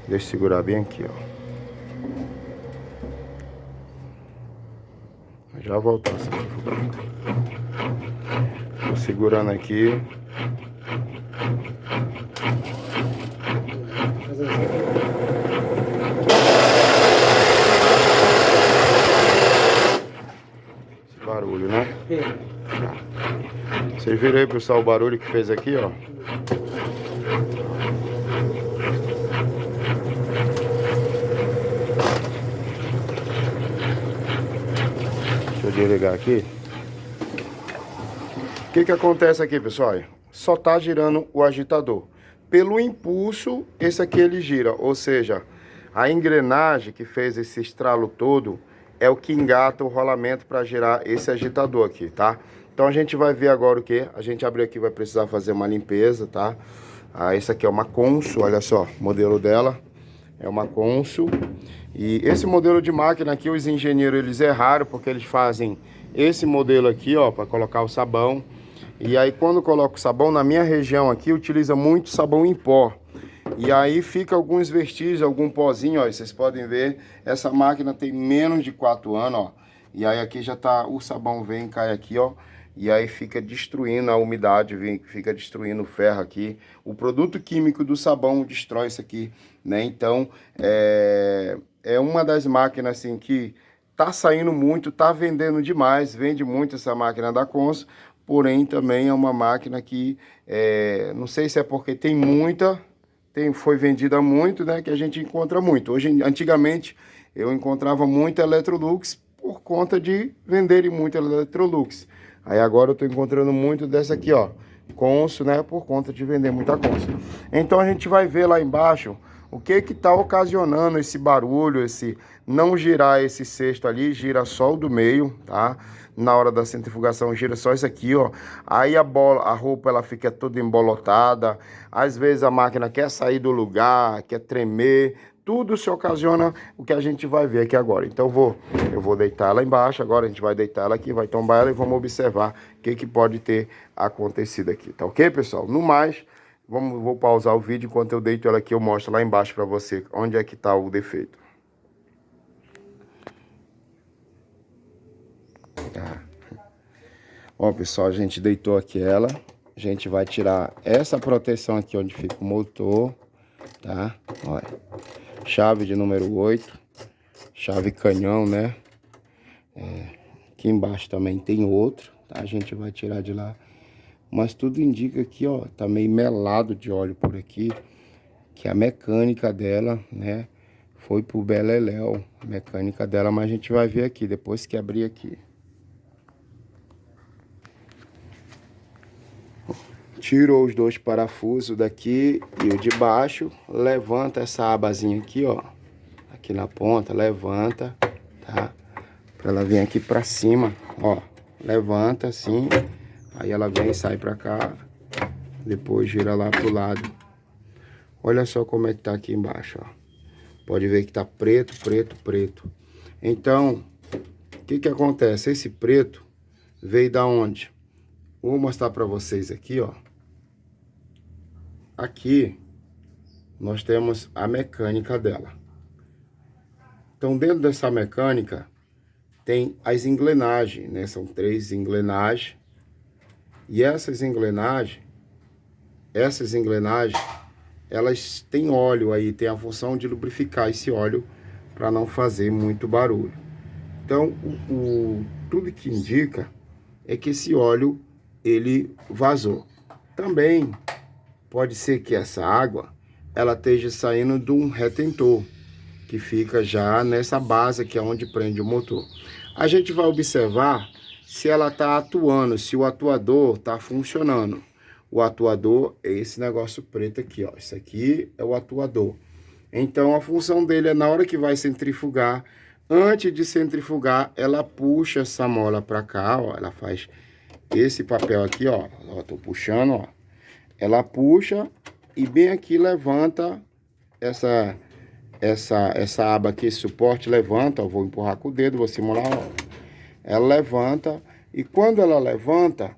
Deixa eu segurar bem aqui, ó. Já voltar a centrifugar. Tô segurando aqui. Esse barulho, né? Vocês viram aí, pessoal, o barulho que fez aqui, ó. Deixa eu desligar aqui. O que acontece aqui, pessoal? Só tá girando o agitador. Pelo impulso, esse aqui ele gira. Ou seja, a engrenagem que fez esse estralo todo é o que engata o rolamento para girar esse agitador aqui, tá? Então a gente vai ver agora o que? A gente abrir aqui, vai precisar fazer uma limpeza, tá? Esse aqui é uma Consul, olha só, o modelo dela é uma Consul. E esse modelo de máquina aqui, os engenheiros eles erraram, porque eles fazem esse modelo aqui, ó, para colocar o sabão. E aí quando coloca o sabão, na minha região aqui, utiliza muito sabão em pó. E aí fica alguns vestígios, algum pozinho, ó, vocês podem ver, essa máquina tem menos de 4 anos, ó. E aí aqui já tá, o sabão vem, cai aqui, ó. E aí fica destruindo a umidade, fica destruindo o ferro aqui. O produto químico do sabão destrói isso aqui, né? Então, é uma das máquinas, assim, que tá saindo muito, tá vendendo demais, vende muito essa máquina da Consul. Porém, também é uma máquina que, não sei se é porque tem muita, foi vendida muito, né, que a gente encontra muito. Antigamente, eu encontrava muita Electrolux por conta de venderem muito Electrolux. Aí agora eu estou encontrando muito dessa aqui, ó, Consul, né, por conta de vender muita Consul. Então a gente vai ver lá embaixo o que está ocasionando esse barulho, esse não girar esse cesto ali, gira só o do meio, tá? Na hora da centrifugação gira só isso aqui, ó. Aí a roupa ela fica toda embolotada. Às vezes a máquina quer sair do lugar, quer tremer. Tudo se ocasiona o que a gente vai ver aqui agora. Então eu vou deitar ela embaixo, agora a gente vai deitar ela aqui, vai tombar ela e vamos observar o que pode ter acontecido aqui, tá ok, pessoal? No mais, vou pausar o vídeo, enquanto eu deito ela aqui eu mostro lá embaixo para você onde é que tá o defeito. Tá. Ó, pessoal, a gente deitou aqui ela. A gente vai tirar essa proteção aqui onde fica o motor, tá? Olha, chave de número 8, chave canhão, né? Aqui embaixo também tem outro, tá? A gente vai tirar de lá. Mas tudo indica aqui, ó, tá meio melado de óleo por aqui, que a mecânica dela, né, foi pro beleléu, a mecânica dela, mas a gente vai ver aqui, depois que abrir aqui. Tirou os dois parafusos daqui e o de baixo, levanta essa abazinha aqui, ó, aqui na ponta, levanta, tá? Pra ela vir aqui pra cima, ó, levanta assim, aí ela vem e sai pra cá, depois gira lá pro lado. Olha só como é que tá aqui embaixo, ó. Pode ver que tá preto, preto, preto. Então, o que acontece? Esse preto veio da onde? Vou mostrar pra vocês aqui, ó. Aqui, nós temos a mecânica dela. Então, dentro dessa mecânica, tem as engrenagens, né? São 3 engrenagens. E essas engrenagens, elas têm óleo aí, tem a função de lubrificar esse óleo para não fazer muito barulho. Então, tudo que indica é que esse óleo, ele vazou. Também pode ser que essa água, ela esteja saindo de um retentor, que fica já nessa base que é onde prende o motor. A gente vai observar se ela está atuando, se o atuador está funcionando. O atuador é esse negócio preto aqui, ó. Isso aqui é o atuador. Então, a função dele é na hora que vai centrifugar, antes de centrifugar, ela puxa essa mola para cá, ó. Ela faz esse papel aqui, ó. Ó, tô puxando, ó. Ela puxa e bem aqui levanta essa aba aqui, esse suporte levanta, ó. Vou empurrar com o dedo, vou simular, ó. Ela levanta e quando ela levanta,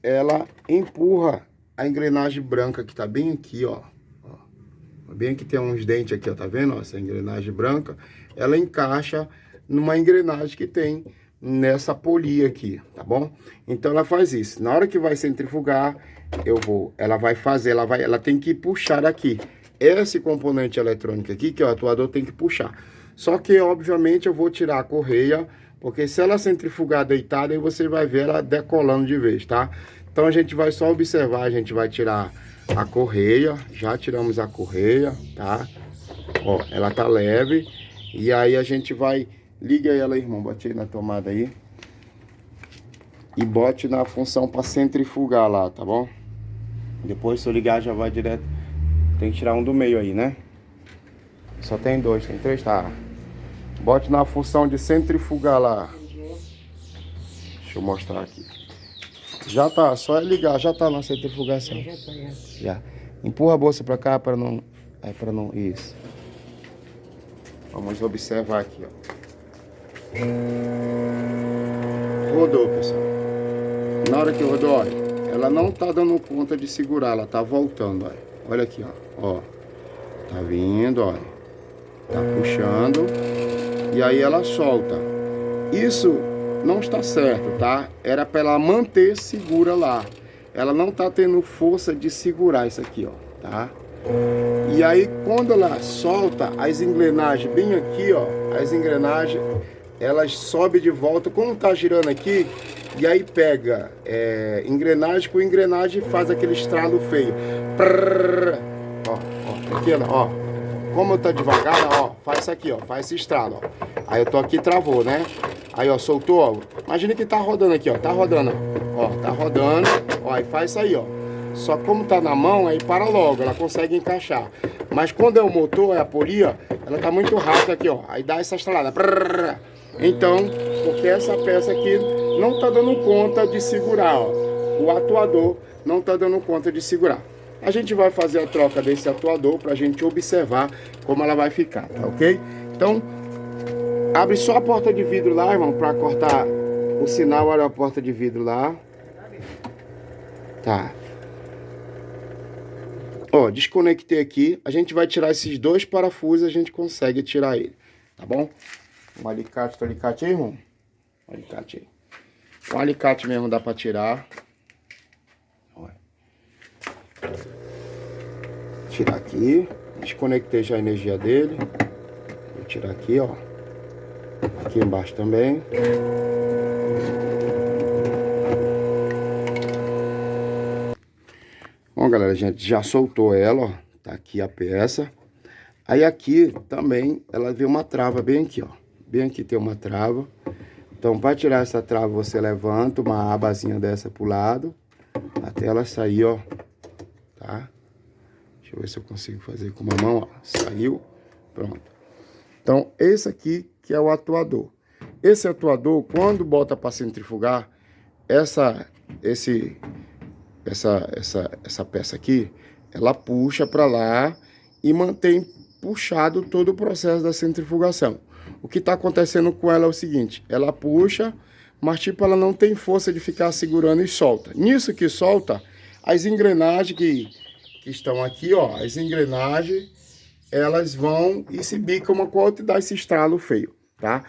ela empurra a engrenagem branca que tá bem aqui, ó. Bem que tem uns dentes aqui, ó, tá vendo? Ó, essa engrenagem branca, ela encaixa numa engrenagem que tem nessa polia aqui, tá bom? Então ela faz isso. Na hora que vai centrifugar, ela vai fazer, ela tem que puxar aqui. Esse componente eletrônico aqui, que é o atuador, tem que puxar. Só que, obviamente, eu vou tirar a correia, porque se ela centrifugar deitada, aí você vai ver ela decolando de vez, tá? Então a gente vai só observar, a gente vai tirar a correia, já tiramos a correia, tá? Ó, ela tá leve. E aí a gente vai, liga ela, irmão, bote aí na tomada aí. E bote na função para centrifugar lá, tá bom? Depois se eu ligar já vai direto. Tem que tirar um do meio aí, né? Só tem dois, tem três, tá? Bote na função de centrifugar lá. Deixa eu mostrar aqui. Já tá, só é ligar, já tá na centrifugação. Já. Empurra a bolsa pra cá para não... Isso. Vamos observar aqui, ó. Rodou, pessoal. Na hora que rodou, olha, ela não tá dando conta de segurar, ela tá voltando, olha. Olha aqui, ó. Tá vindo, olha. Tá puxando. E aí ela solta. Isso não está certo, tá? Era para ela manter segura lá. Ela não tá tendo força de segurar isso aqui, ó, tá? E aí quando ela solta, as engrenagens bem aqui, ó, as engrenagens, elas sobem de volta, como tá girando aqui, e aí pega engrenagem com engrenagem e faz aquele estralo feio. Prrr, ó, aqui, ó. Como tá devagar, ó, faz isso aqui, ó, faz esse estralo, ó. Aí eu tô aqui, travou, né? Aí, ó, soltou, ó. Imagina que tá rodando aqui, ó, tá rodando, ó, tá rodando, ó, e faz isso aí, ó. Só como tá na mão, aí para logo, ela consegue encaixar. Mas quando é o motor, é a polia, ela tá muito rápida aqui, ó. Aí dá essa estralada. Prrr. Então, porque essa peça aqui não tá dando conta de segurar, ó. O atuador não tá dando conta de segurar. A gente vai fazer a troca desse atuador pra gente observar como ela vai ficar, tá ok? Então, abre só a porta de vidro lá, irmão, pra cortar o sinal. Olha a porta de vidro lá. Tá. Ó, desconectei aqui. A gente vai tirar esses dois parafusos, a gente consegue tirar ele, tá bom? Um alicate, tem alicate aí, irmão? Um alicate aí. Com alicate mesmo dá pra tirar. Olha. Tirar aqui. Desconectei já a energia dele. Vou tirar aqui, ó. Aqui embaixo também. Bom, galera, a gente já soltou ela, ó. Tá aqui a peça. Aí aqui também ela vê uma trava bem aqui, ó. Bem aqui tem uma trava. Então, para tirar essa trava, você levanta uma abazinha dessa pro lado, até ela sair, ó. Tá? Deixa eu ver se eu consigo fazer com uma mão, ó. Saiu. Pronto. Então, esse aqui que é o atuador. Esse atuador, quando bota para centrifugar, essa peça aqui, ela puxa para lá e mantém puxado todo o processo da centrifugação. O que está acontecendo com ela é o seguinte, ela puxa, mas tipo ela não tem força de ficar segurando e solta. Nisso que solta, as engrenagens que estão aqui, ó, as engrenagens, elas vão e se bicam uma com a outra e dá esse estralo feio, tá?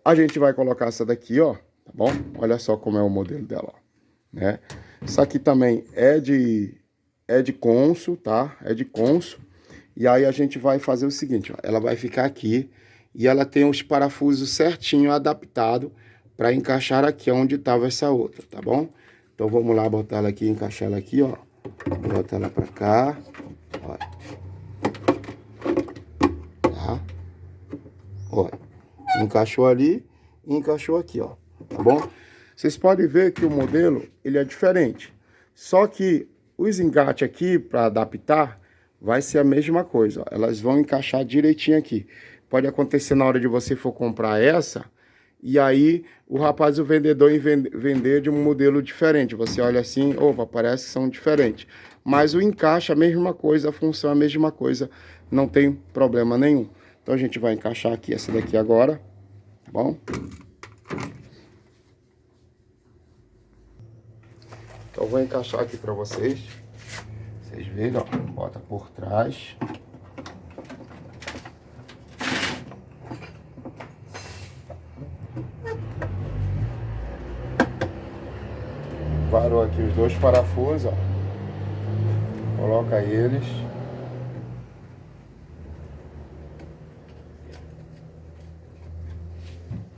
A gente vai colocar essa daqui, ó, tá bom? Olha só como é o modelo dela, ó, né? Isso aqui também é de conso, tá? É de conso. E aí a gente vai fazer o seguinte, ó, ela vai ficar aqui e ela tem os parafusos certinho adaptado para encaixar aqui onde estava essa outra, tá bom? Então vamos lá botar ela aqui, encaixar ela aqui, ó. Bota ela para cá, ó. Tá? Ó. Encaixou ali e encaixou aqui, ó. Tá bom? Vocês podem ver que o modelo, ele é diferente. Só que os engates aqui, para adaptar, vai ser a mesma coisa, ó. Elas vão encaixar direitinho aqui. Pode acontecer na hora de você for comprar essa, e aí o rapaz, o vendedor, vender de um modelo diferente. Você olha assim, opa, parece que são diferentes. Mas o encaixe é a mesma coisa, a função é a mesma coisa, não tem problema nenhum. Então a gente vai encaixar aqui essa daqui agora, tá bom? Então eu vou encaixar aqui para vocês Vocês viram, ó, bota por trás. Parou aqui os dois parafusos, ó. Coloca eles.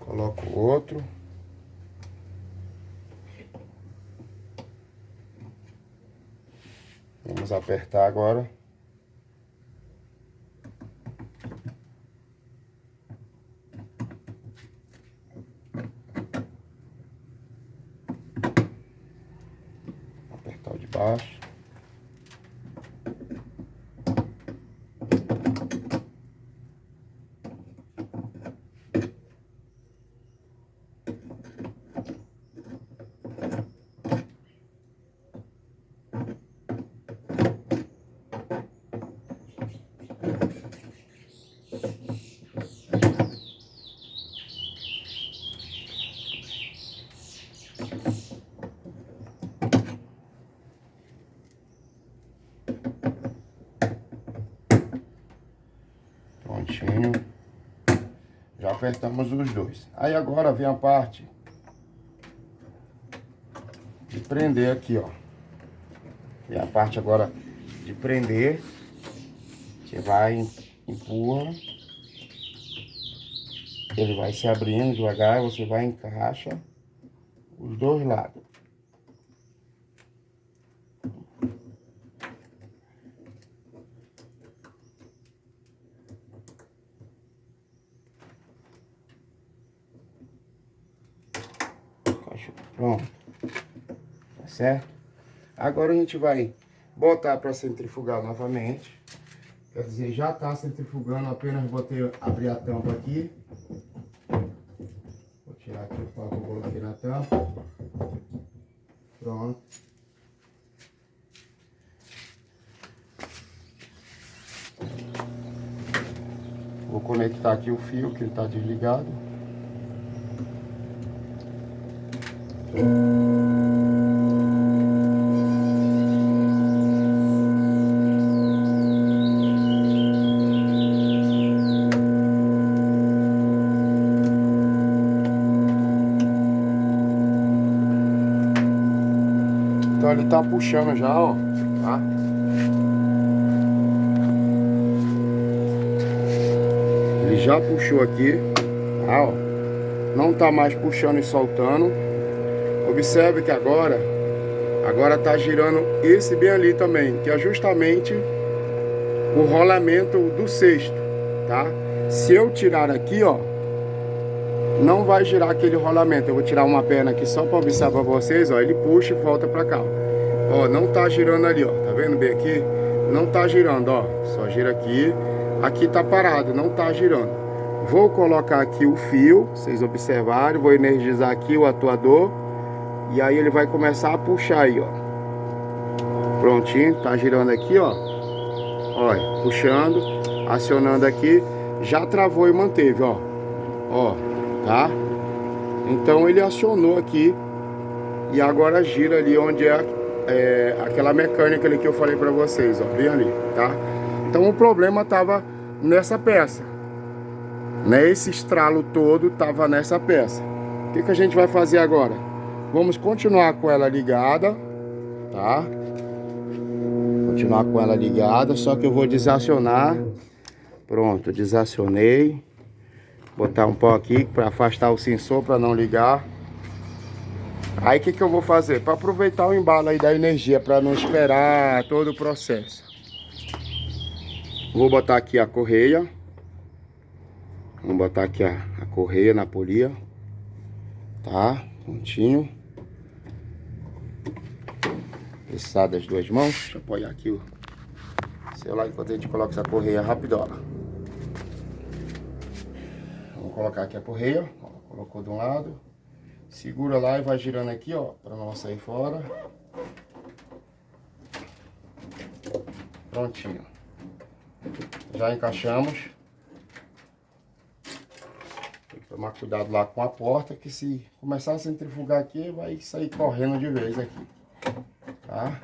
Coloca o outro. Vamos apertar agora. Apertar o de baixo. Prontinho. Já apertamos os dois. Aí agora vem a parte de prender aqui, ó. Vem a parte agora de prender. Você vai, empurra. Ele vai se abrindo devagar, você vai encaixa os dois lados. Pronto. Tá certo? Agora a gente vai botar para centrifugar novamente. Quer dizer, já tá centrifugando, apenas botei, abrir a tampa aqui. Vou tirar aqui o pau que eu coloquei na tampa. Pronto. Vou conectar aqui o fio que ele tá desligado. Então ele tá puxando já, ó, tá? Ele já puxou aqui, tá, ó. Não tá mais puxando e soltando. Observe que agora tá girando esse bem ali também, que é justamente o rolamento do cesto, tá? Se eu tirar aqui, ó, não vai girar aquele rolamento. Eu vou tirar uma perna aqui só para observar pra vocês, ó. Ele puxa e volta pra cá, ó. Ó, não tá girando ali, ó. Tá vendo bem aqui? Não tá girando, ó. Só gira aqui. Aqui tá parado, não tá girando. Vou colocar aqui o fio, vocês observarem. Vou energizar aqui o atuador. E aí ele vai começar a puxar aí, ó. Prontinho, tá girando aqui, ó. Olha, puxando, acionando aqui. Já travou e manteve, ó. Ó, tá? Então ele acionou aqui. E agora gira ali onde é aquela mecânica ali que eu falei pra vocês, ó. Bem ali, tá? Então o problema tava nessa peça, né? Esse estralo todo tava nessa peça. O que a gente vai fazer agora? Vamos continuar com ela ligada, tá? Continuar com ela ligada, só que eu vou desacionar. Pronto, desacionei. Botar um pau aqui para afastar o sensor, para não ligar. Aí o que eu vou fazer? Para aproveitar o embalo aí da energia, para não esperar todo o processo. Vou botar aqui a correia. Vamos botar aqui a correia na polia. Tá? Prontinho. Precisar das duas mãos. Deixa eu apoiar aqui o celular enquanto a gente coloca essa correia rápido, ó. Vamos colocar aqui a correia. Ó, colocou de um lado. Segura lá e vai girando aqui, ó, para não sair fora. Prontinho. Já encaixamos. Tem que tomar cuidado lá com a porta, que se começar a centrifugar aqui, vai sair correndo de vez aqui. Tá?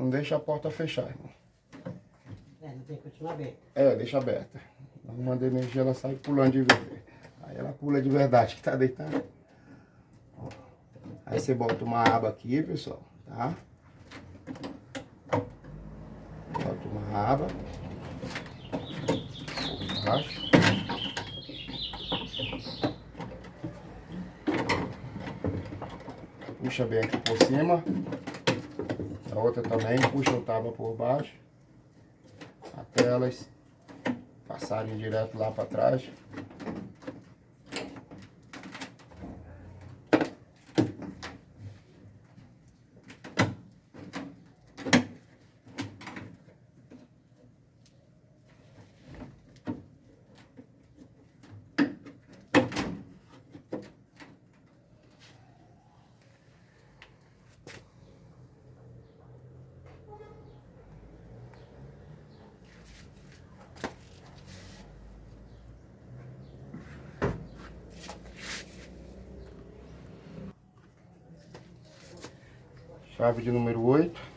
Não deixa a porta fechar, irmão. Não tem que continuar aberta. Deixa aberta. Não manda energia, ela sai pulando de verdade. Aí ela pula de verdade, que tá deitada. Aí você bota uma aba aqui, pessoal, tá? Bota uma aba. Por baixo. Puxa bem aqui por cima. A outra também, puxa o tábua por baixo. Até elas passarem direto lá para trás. Chave de número 8.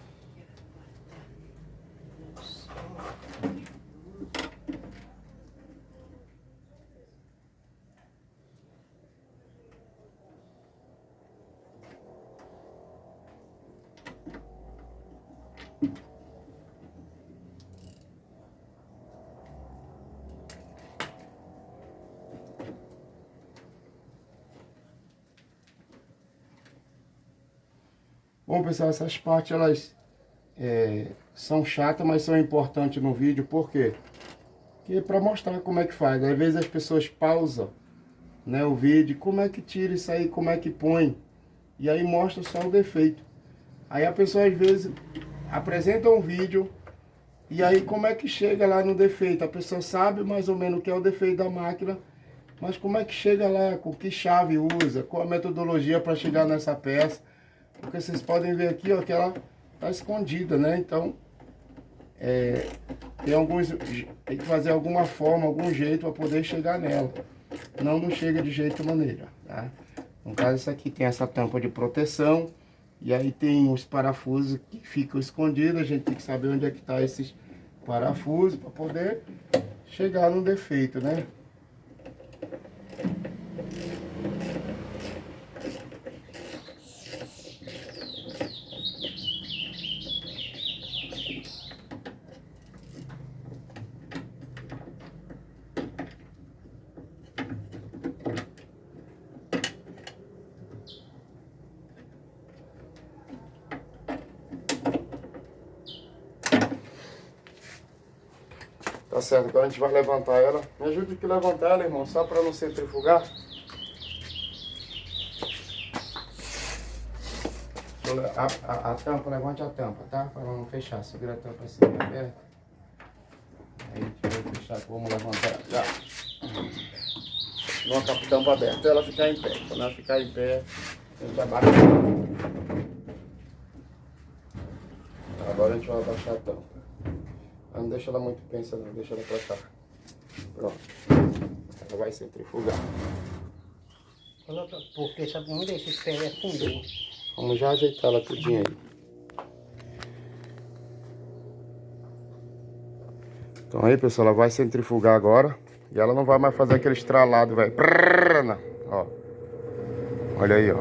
Bom, pessoal, essas partes elas são chatas, mas são importantes no vídeo. Por quê? Porque para mostrar como é que faz. Às vezes as pessoas pausam, né, o vídeo, como é que tira isso aí, como é que põe. E aí mostra só o defeito. Aí a pessoa às vezes apresenta um vídeo e aí como é que chega lá no defeito. A pessoa sabe mais ou menos o que é o defeito da máquina, mas como é que chega lá, com que chave usa, qual a metodologia para chegar nessa peça. Porque vocês podem ver aqui, ó, que ela tá escondida, né? Então, tem que fazer alguma forma, algum jeito para poder chegar nela. Não chega de jeito maneira, tá? No caso, essa aqui tem essa tampa de proteção. E aí tem os parafusos que ficam escondidos. A gente tem que saber onde é que tá esses parafusos para poder chegar no defeito, né? Tá certo, agora a gente vai levantar ela. Me ajude aqui a levantar ela, irmão, só para não centrifugar. A tampa, levante a tampa, tá? Para não fechar. Segura a tampa assim, aberta. Aí a gente vai fechar, vamos levantar ela já. Não, a tampa aberta, ela ficar em pé. Quando ela ficar em pé, a gente abaixa. Agora a gente vai abaixar a tampa. Não deixa ela muito pensa não, deixa ela pra cá. Pronto. Ela vai centrifugar. Coloca, porque sabe, não deixa esse pé afundar. Vamos já ajeitar ela tudinho aí. Então aí, pessoal, ela vai centrifugar agora. E ela não vai mais fazer aquele estralado, velho. Ó. Olha aí, ó.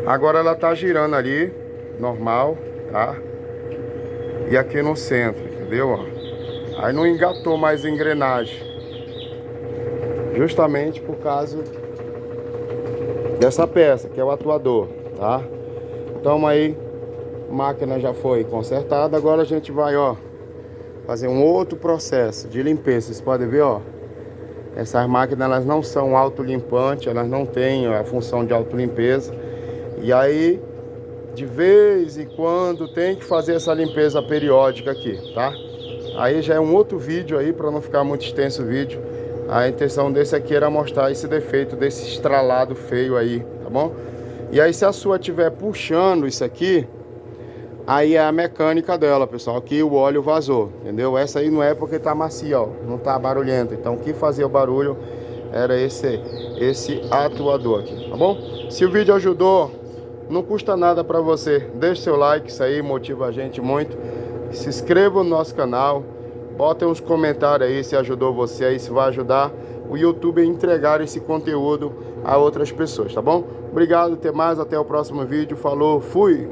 Agora ela tá girando ali, normal, tá? E aqui no centro, entendeu? Ó. Aí não engatou mais a engrenagem. Justamente por causa dessa peça, que é o atuador, tá? Então aí, a máquina já foi consertada. Agora a gente vai, ó, fazer um outro processo de limpeza. Vocês podem ver, ó. Essas máquinas, elas não são autolimpantes, elas não têm a função de autolimpeza. E aí, de vez em quando tem que fazer essa limpeza periódica aqui, tá? Aí já é um outro vídeo aí, para não ficar muito extenso o vídeo. A intenção desse aqui era mostrar esse defeito desse estralado feio aí, tá bom? E aí se a sua estiver puxando isso aqui, aí é a mecânica dela, pessoal. Aqui o óleo vazou, entendeu? Essa aí não é porque tá macia, ó, não tá barulhenta. Então o que fazia o barulho era esse atuador aqui, tá bom? Se o vídeo ajudou, Não custa nada para você. Deixe seu like, isso aí motiva a gente muito. Se inscreva no nosso canal. Bota uns comentários aí se ajudou você aí, se vai ajudar o YouTube a entregar esse conteúdo a outras pessoas, tá bom? Obrigado, até mais, até o próximo vídeo. Falou, fui!